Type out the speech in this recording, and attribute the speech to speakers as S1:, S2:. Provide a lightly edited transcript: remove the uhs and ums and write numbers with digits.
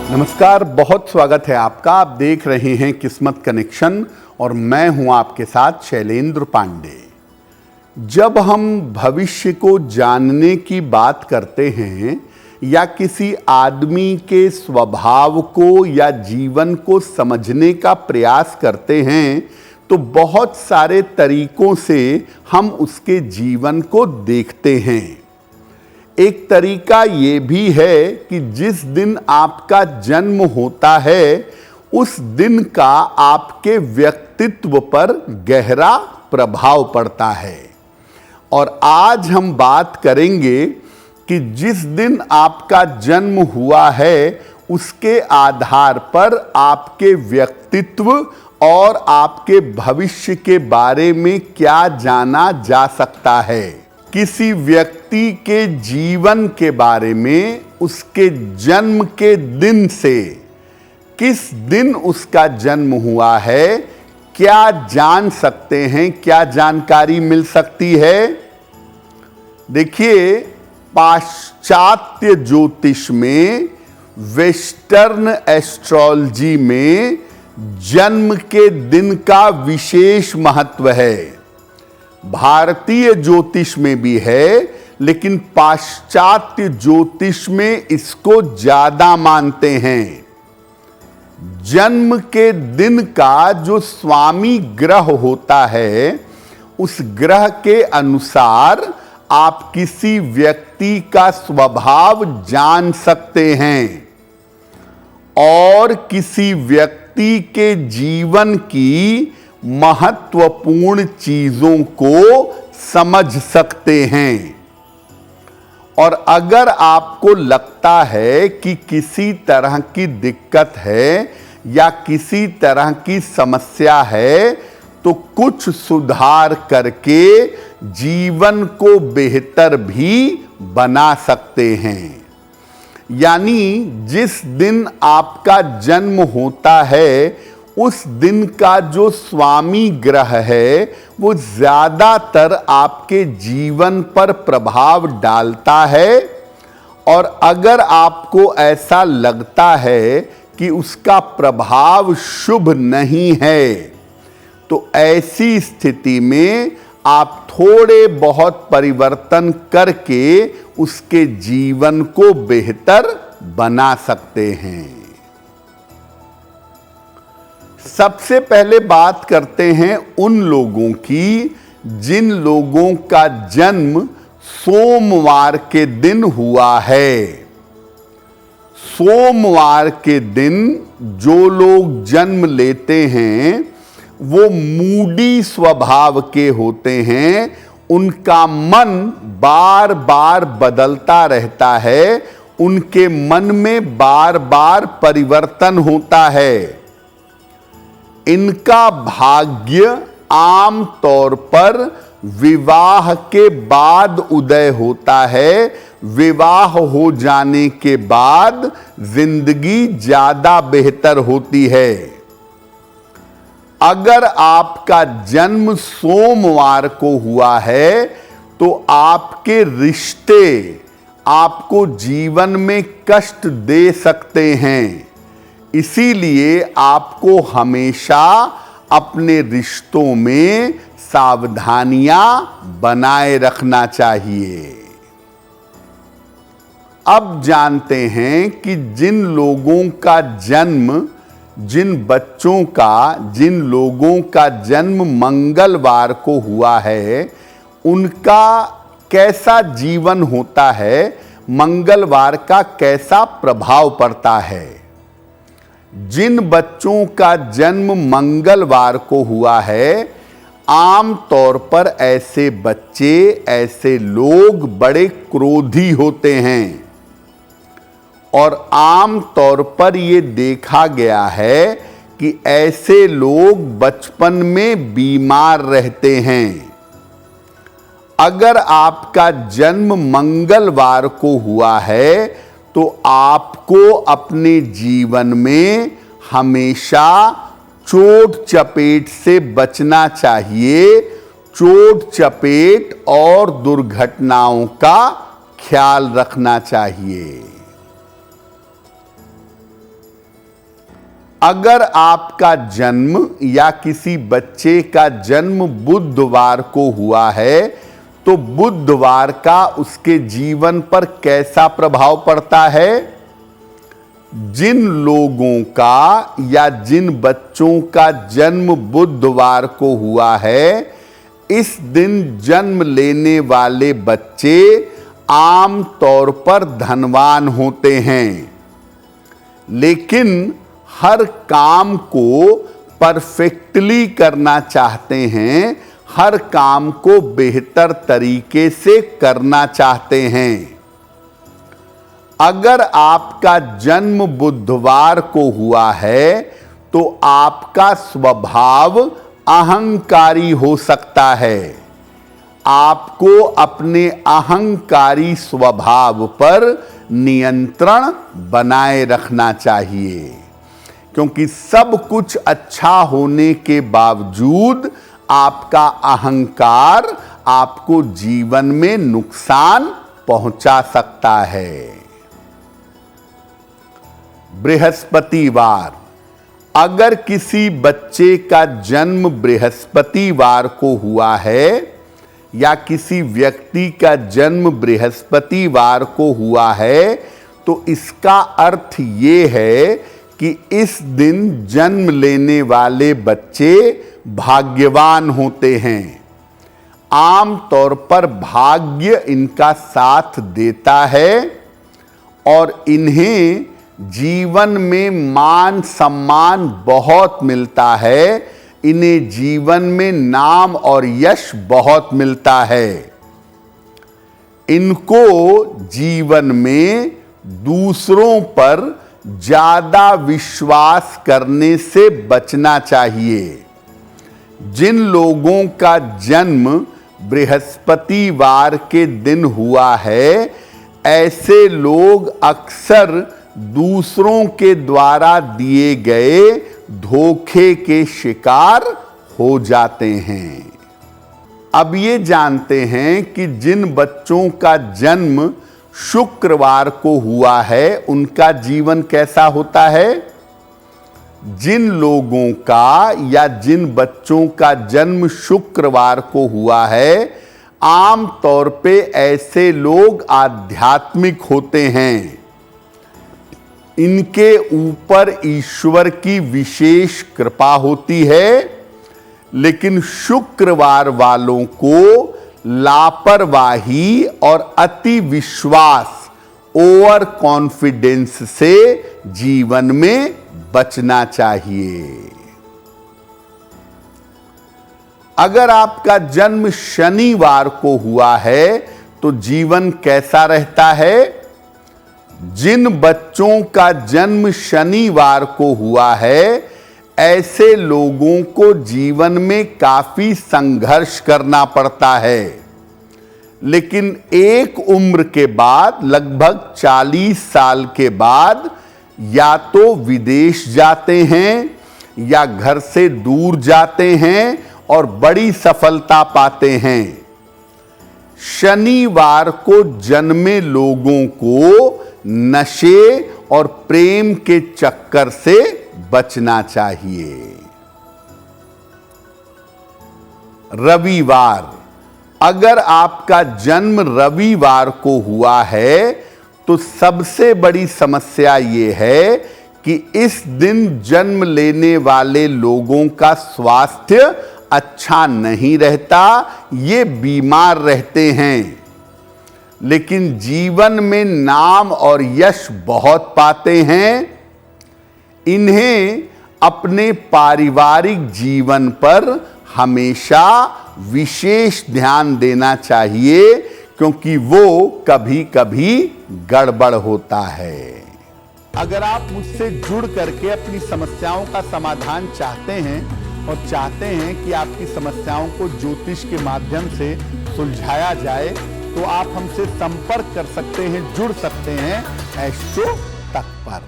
S1: नमस्कार, बहुत स्वागत है आपका। आप देख रहे हैं किस्मत कनेक्शन और मैं हूं आपके साथ शैलेंद्र पांडे। जब हम भविष्य को जानने की बात करते हैं या किसी आदमी के स्वभाव को या जीवन को समझने का प्रयास करते हैं तो बहुत सारे तरीकों से हम उसके जीवन को देखते हैं। एक तरीका ये भी है कि जिस दिन आपका जन्म होता है उस दिन का आपके व्यक्तित्व पर गहरा प्रभाव पड़ता है। और आज हम बात करेंगे कि जिस दिन आपका जन्म हुआ है उसके आधार पर आपके व्यक्तित्व और आपके भविष्य के बारे में क्या जाना जा सकता है। किसी व्यक्ति के जीवन के बारे में उसके जन्म के दिन से, किस दिन उसका जन्म हुआ है, क्या जान सकते हैं, क्या जानकारी मिल सकती है। देखिए, पाश्चात्य ज्योतिष में, वेस्टर्न एस्ट्रोलॉजी में जन्म के दिन का विशेष महत्व है। भारतीय ज्योतिष में भी है, लेकिन पाश्चात्य ज्योतिष में इसको ज्यादा मानते हैं। जन्म के दिन का जो स्वामी ग्रह होता है उस ग्रह के अनुसार आप किसी व्यक्ति का स्वभाव जान सकते हैं और किसी व्यक्ति के जीवन की महत्वपूर्ण चीजों को समझ सकते हैं। और अगर आपको लगता है कि किसी तरह की दिक्कत है या किसी तरह की समस्या है तो कुछ सुधार करके जीवन को बेहतर भी बना सकते हैं। यानी जिस दिन आपका जन्म होता है उस दिन का जो स्वामी ग्रह है वो ज्यादातर आपके जीवन पर प्रभाव डालता है। और अगर आपको ऐसा लगता है कि उसका प्रभाव शुभ नहीं है तो ऐसी स्थिति में आप थोड़े बहुत परिवर्तन करके उसके जीवन को बेहतर बना सकते हैं। सबसे पहले बात करते हैं उन लोगों की जिन लोगों का जन्म सोमवार के दिन हुआ है। सोमवार के दिन जो लोग जन्म लेते हैं वो मूडी स्वभाव के होते हैं। उनका मन बार बार बदलता रहता है, उनके मन में बार बार परिवर्तन होता है। इनका भाग्य आम तौर पर विवाह के बाद उदय होता है। विवाह हो जाने के बाद जिंदगी ज्यादा बेहतर होती है। अगर आपका जन्म सोमवार को हुआ है तो आपके रिश्ते आपको जीवन में कष्ट दे सकते हैं। इसीलिए आपको हमेशा अपने रिश्तों में सावधानियां बनाए रखना चाहिए। अब जानते हैं कि जिन लोगों का जन्म, जिन बच्चों का, जिन लोगों का जन्म मंगलवार को हुआ है उनका कैसा जीवन होता है, मंगलवार का कैसा प्रभाव पड़ता है। जिन बच्चों का जन्म मंगलवार को हुआ है आम तौर पर ऐसे बच्चे, ऐसे लोग बड़े क्रोधी होते हैं। और आम तौर पर ये देखा गया है कि ऐसे लोग बचपन में बीमार रहते हैं। अगर आपका जन्म मंगलवार को हुआ है तो आपको अपने जीवन में हमेशा चोट चपेट से बचना चाहिए। चोट चपेट और दुर्घटनाओं का ख्याल रखना चाहिए। अगर आपका जन्म या किसी बच्चे का जन्म बुधवार को हुआ है तो बुधवार का उसके जीवन पर कैसा प्रभाव पड़ता है? जिन लोगों का या जिन बच्चों का जन्म बुधवार को हुआ है, इस दिन जन्म लेने वाले बच्चे आम तौर पर धनवान होते हैं, लेकिन हर काम को परफेक्टली करना चाहते हैं, हर काम को बेहतर तरीके से करना चाहते हैं। अगर आपका जन्म बुधवार को हुआ है तो आपका स्वभाव अहंकारी हो सकता है। आपको अपने अहंकारी स्वभाव पर नियंत्रण बनाए रखना चाहिए, क्योंकि सब कुछ अच्छा होने के बावजूद आपका अहंकार आपको जीवन में नुकसान पहुंचा सकता है। बृहस्पतिवार, अगर किसी बच्चे का जन्म बृहस्पतिवार को हुआ है या किसी व्यक्ति का जन्म बृहस्पतिवार को हुआ है तो इसका अर्थ ये है कि इस दिन जन्म लेने वाले बच्चे भाग्यवान होते हैं। आम तौर पर भाग्य इनका साथ देता है और इन्हें जीवन में मान सम्मान बहुत मिलता है, इन्हें जीवन में नाम और यश बहुत मिलता है। इनको जीवन में दूसरों पर ज्यादा विश्वास करने से बचना चाहिए। जिन लोगों का जन्म बृहस्पतिवार के दिन हुआ है, ऐसे लोग अक्सर दूसरों के द्वारा दिए गए धोखे के शिकार हो जाते हैं। अब ये जानते हैं कि जिन बच्चों का जन्म शुक्रवार को हुआ है उनका जीवन कैसा होता है। जिन लोगों का या जिन बच्चों का जन्म शुक्रवार को हुआ है, आम तौर पे ऐसे लोग आध्यात्मिक होते हैं। इनके ऊपर ईश्वर की विशेष कृपा होती है, लेकिन शुक्रवार वालों को लापरवाही और अति विश्वास, ओवर कॉन्फिडेंस से जीवन में बचना चाहिए। अगर आपका जन्म शनिवार को हुआ है तो जीवन कैसा रहता है। जिन बच्चों का जन्म शनिवार को हुआ है, ऐसे लोगों को जीवन में काफी संघर्ष करना पड़ता है, लेकिन एक उम्र के बाद, लगभग 40 साल के बाद, या तो विदेश जाते हैं या घर से दूर जाते हैं और बड़ी सफलता पाते हैं। शनिवार को जन्मे लोगों को नशे और प्रेम के चक्कर से बचना चाहिए। रविवार, अगर आपका जन्म रविवार को हुआ है तो सबसे बड़ी समस्या ये है कि इस दिन जन्म लेने वाले लोगों का स्वास्थ्य अच्छा नहीं रहता, ये बीमार रहते हैं, लेकिन जीवन में नाम और यश बहुत पाते हैं। इन्हें अपने पारिवारिक जीवन पर हमेशा विशेष ध्यान देना चाहिए, क्योंकि वो कभी कभी गड़बड़ होता है। अगर आप मुझसे जुड़ करके अपनी समस्याओं का समाधान चाहते हैं और चाहते हैं कि आपकी समस्याओं को ज्योतिष के माध्यम से सुलझाया जाए, तो आप हमसे संपर्क कर सकते हैं, जुड़ सकते हैं एस्ट्रो तक पर।